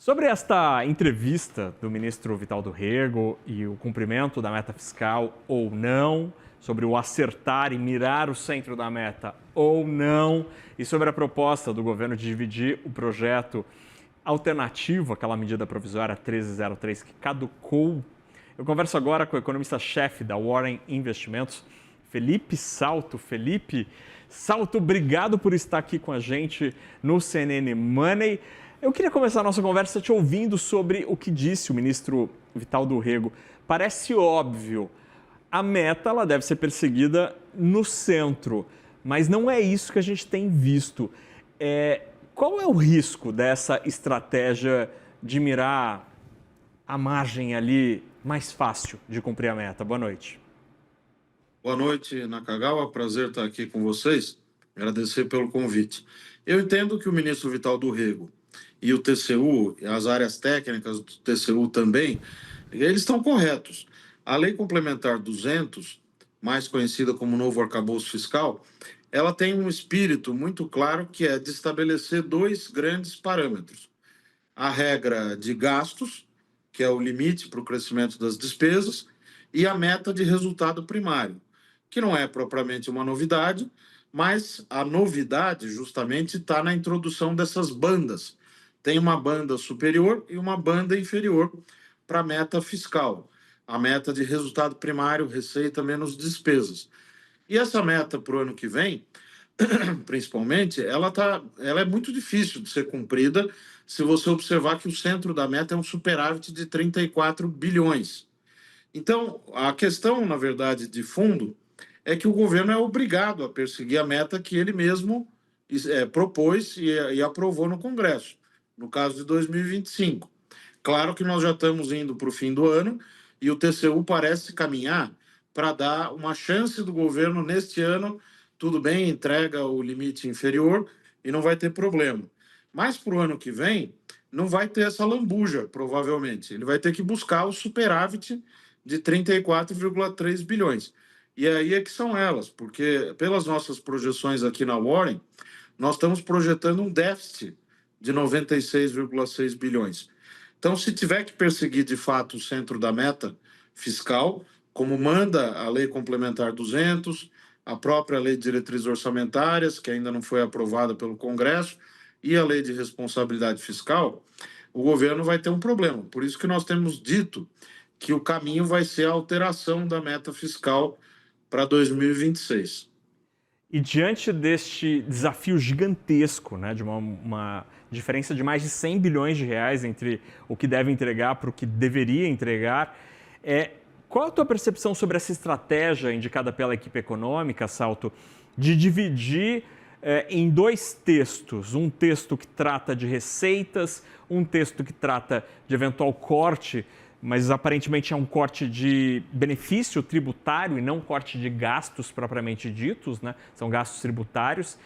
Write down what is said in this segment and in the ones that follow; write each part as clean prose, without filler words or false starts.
Sobre esta entrevista do ministro Vital do Rego e o cumprimento da meta fiscal ou não, sobre o acertar e mirar o centro da meta ou não, e sobre a proposta do governo de dividir o projeto alternativo àquela medida provisória 1303 que caducou, eu converso agora com o economista-chefe da Warren Investimentos, Felipe Salto. Felipe Salto, obrigado por estar aqui com a gente no CNN Money. Eu queria começar a nossa conversa te ouvindo sobre o que disse o ministro Vital do Rego. Parece óbvio, a meta ela deve ser perseguida no centro, mas não é isso que a gente tem visto. Qual é o risco dessa estratégia de mirar a margem ali mais fácil de cumprir a meta? Boa noite. Boa noite, Nakagawa. Prazer estar aqui com vocês. Agradecer pelo convite. Eu entendo que o ministro Vital do Rego e o TCU, e as áreas técnicas do TCU também, eles estão corretos. A Lei Complementar 200, mais conhecida como Novo Arcabouço Fiscal, ela tem um espírito muito claro que é de estabelecer dois grandes parâmetros. A regra de gastos, que é o limite para o crescimento das despesas, e a meta de resultado primário, que não é propriamente uma novidade, mas a novidade justamente está na introdução dessas bandas. Tem uma banda superior e uma banda inferior para a meta fiscal, a meta de resultado primário, receita menos despesas. E essa meta para o ano que vem, principalmente, ela é muito difícil de ser cumprida se você observar que o centro da meta é um superávit de 34 bilhões. Então, a questão, na verdade, de fundo, é que o governo é obrigado a perseguir a meta que ele mesmo propôs e aprovou no Congresso, no caso de 2025. Claro que nós já estamos indo para o fim do ano e o TCU parece caminhar para dar uma chance do governo neste ano. Tudo bem, entrega o limite inferior e não vai ter problema. Mas para o ano que vem, não vai ter essa lambuja, provavelmente. Ele vai ter que buscar o superávit de 34,3 bilhões. E aí é que são elas, porque pelas nossas projeções aqui na Warren, nós estamos projetando um déficit de 96,6 bilhões. Então, se tiver que perseguir de fato o centro da meta fiscal, como manda a Lei Complementar 200, a própria Lei de Diretrizes Orçamentárias, que ainda não foi aprovada pelo Congresso, e a Lei de Responsabilidade Fiscal, o governo vai ter um problema. Por isso que nós temos dito que o caminho vai ser a alteração da meta fiscal para 2026. E diante deste desafio gigantesco, né, de uma diferença de mais de 100 bilhões de reais entre o que deve entregar para o que deveria entregar, qual a tua percepção sobre essa estratégia indicada pela equipe econômica, Salto, de dividir em dois textos? Um texto que trata de receitas, um texto que trata de eventual corte, mas aparentemente é um corte de benefício tributário e não corte de gastos propriamente ditos, né? São gastos tributários.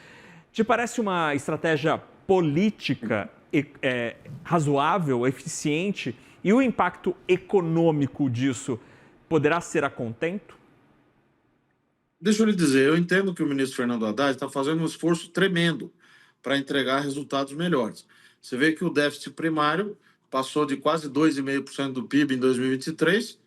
Te parece uma estratégia política razoável, eficiente? E o impacto econômico disso poderá ser a contento? Deixa eu lhe dizer, eu entendo que o ministro Fernando Haddad está fazendo um esforço tremendo para entregar resultados melhores. Você vê que o déficit primário passou de quase 2,5% do PIB em 2023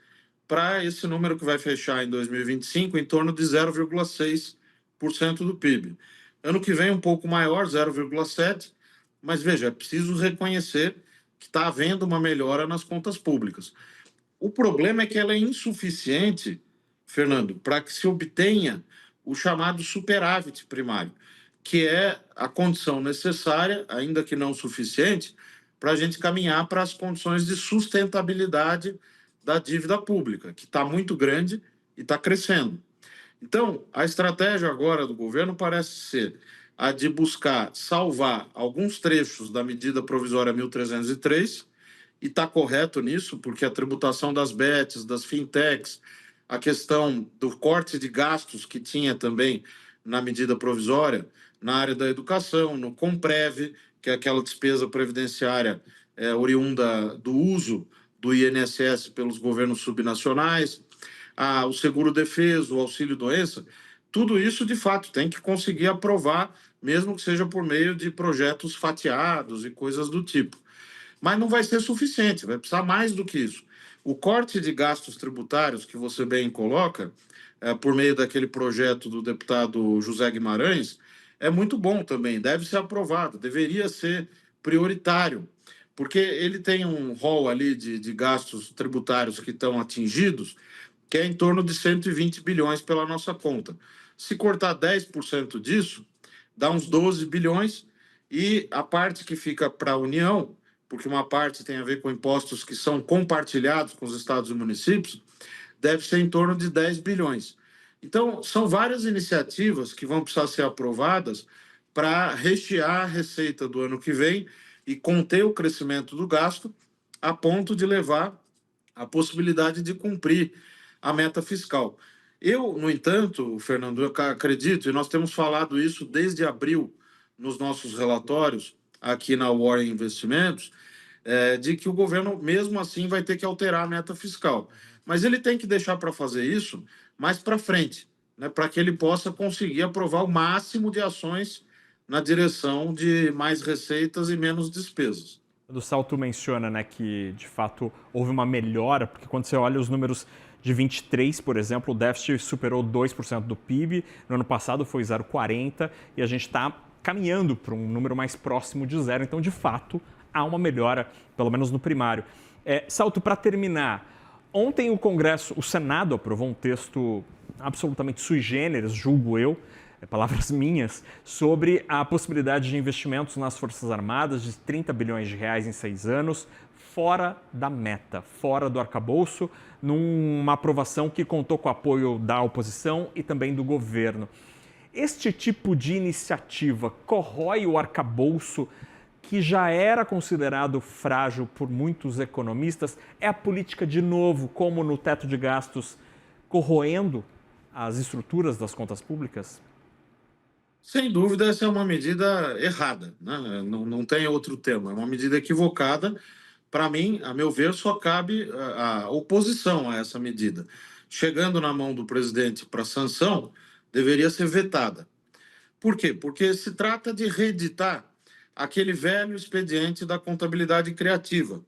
para esse número que vai fechar em 2025 em torno de 0,6% do PIB. Ano que vem um pouco maior, 0,7%, mas veja, é preciso reconhecer que está havendo uma melhora nas contas públicas. O problema é que ela é insuficiente, Fernando, para que se obtenha o chamado superávit primário, que é a condição necessária, ainda que não suficiente, para a gente caminhar para as condições de sustentabilidade da dívida pública, que está muito grande e está crescendo. Então, a estratégia agora do governo parece ser a de buscar salvar alguns trechos da medida provisória 1303, e está correto nisso, porque a tributação das bets, das fintechs, a questão do corte de gastos que tinha também na medida provisória, na área da educação, no Comprev, que é aquela despesa previdenciária oriunda do uso do INSS pelos governos subnacionais, o seguro-defeso, o auxílio-doença, tudo isso, de fato, tem que conseguir aprovar, mesmo que seja por meio de projetos fatiados e coisas do tipo. mas não vai ser suficiente, vai precisar mais do que isso. O corte de gastos tributários que você bem coloca, por meio daquele projeto do deputado José Guimarães, é muito bom também, deve ser aprovado, deveria ser prioritário, porque ele tem um rol ali de gastos tributários que estão atingidos, que é em torno de 120 bilhões pela nossa conta. Se cortar 10% disso, dá uns 12 bilhões, e a parte que fica para a União, porque uma parte tem a ver com impostos que são compartilhados com os estados e municípios, deve ser em torno de 10 bilhões. Então, são várias iniciativas que vão precisar ser aprovadas para rechear a receita do ano que vem e conter o crescimento do gasto, a ponto de levar a possibilidade de cumprir a meta fiscal. Eu, no entanto, Fernando, eu acredito, e nós temos falado isso desde abril nos nossos relatórios aqui na Warren Investimentos, de que o governo, mesmo assim, vai ter que alterar a meta fiscal. Mas ele tem que deixar para fazer isso mais para frente, né, para que ele possa conseguir aprovar o máximo de ações na direção de mais receitas e menos despesas. O Salto menciona, né, que de fato houve uma melhora, porque quando você olha os números de 23, por exemplo, o déficit superou 2% do PIB, no ano passado foi 0,40% e a gente está caminhando para um número mais próximo de zero, então de fato há uma melhora, pelo menos no primário. Salto, para terminar, ontem o Senado aprovou um texto absolutamente sui generis, julgo eu, palavras minhas, sobre a possibilidade de investimentos nas Forças Armadas de 30 bilhões de reais em 6 anos, fora da meta, fora do arcabouço, numa aprovação que contou com o apoio da oposição e também do governo. Este tipo de iniciativa corrói o arcabouço, que já era considerado frágil por muitos economistas? É a política, de novo, como no teto de gastos, corroendo as estruturas das contas públicas? Sem dúvida, essa é uma medida errada, né? Não tem outro termo, é uma medida equivocada. Para mim, a meu ver, só cabe a oposição a essa medida. Chegando na mão do presidente para sanção, deveria ser vetada. Por quê? Porque se trata de reeditar aquele velho expediente da contabilidade criativa,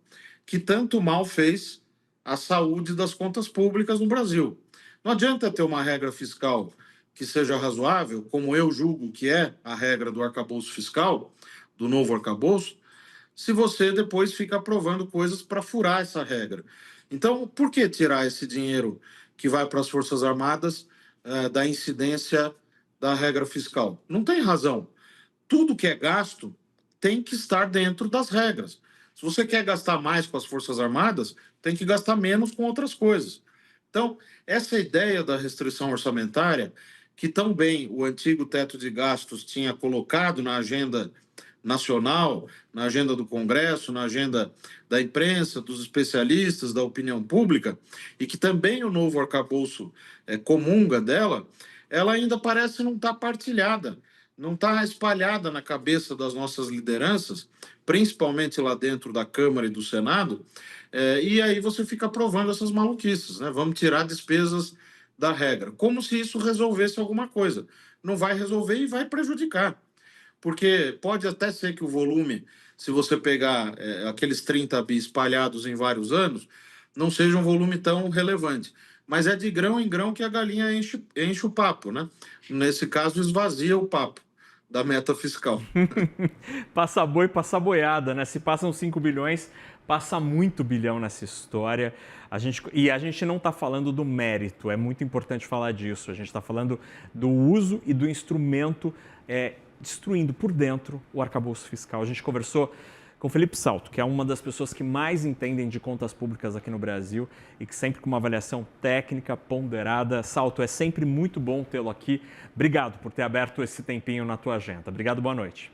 que tanto mal fez à saúde das contas públicas no Brasil. Não adianta ter uma regra fiscal que seja razoável, como eu julgo que é a regra do arcabouço fiscal, do novo arcabouço, se você depois fica aprovando coisas para furar essa regra. Então, por que tirar esse dinheiro que vai para as Forças Armadas da incidência da regra fiscal? Não tem razão. Tudo que é gasto tem que estar dentro das regras. Se você quer gastar mais com as Forças Armadas, tem que gastar menos com outras coisas. Então, essa ideia da restrição orçamentária, que tão bem o antigo teto de gastos tinha colocado na agenda nacional, na agenda do Congresso, na agenda da imprensa, dos especialistas, da opinião pública, e que também o novo arcabouço comunga dela, ela ainda parece não estar partilhada, não está espalhada na cabeça das nossas lideranças, principalmente lá dentro da Câmara e do Senado, e aí você fica aprovando essas maluquices, né? Vamos tirar despesas da regra, como se isso resolvesse alguma coisa. Não vai resolver e vai prejudicar, porque pode até ser que o volume, se você pegar aqueles 30 bi espalhados em vários anos, não seja um volume tão relevante. Mas é de grão em grão que a galinha enche o papo, né? Nesse caso, esvazia o papo da meta fiscal. Passa boi, passa boiada, né? Se passam 5 bilhões, passa muito bilhão nessa história. A gente não está falando do mérito, é muito importante falar disso. A gente está falando do uso e do instrumento destruindo por dentro o arcabouço fiscal. A gente conversou com Felipe Salto, que é uma das pessoas que mais entendem de contas públicas aqui no Brasil e que sempre com uma avaliação técnica, ponderada. Salto, é sempre muito bom tê-lo aqui. Obrigado por ter aberto esse tempinho na tua agenda. Obrigado, boa noite.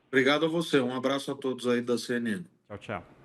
Obrigado a você. Um abraço a todos aí da CNN. Tchau, tchau.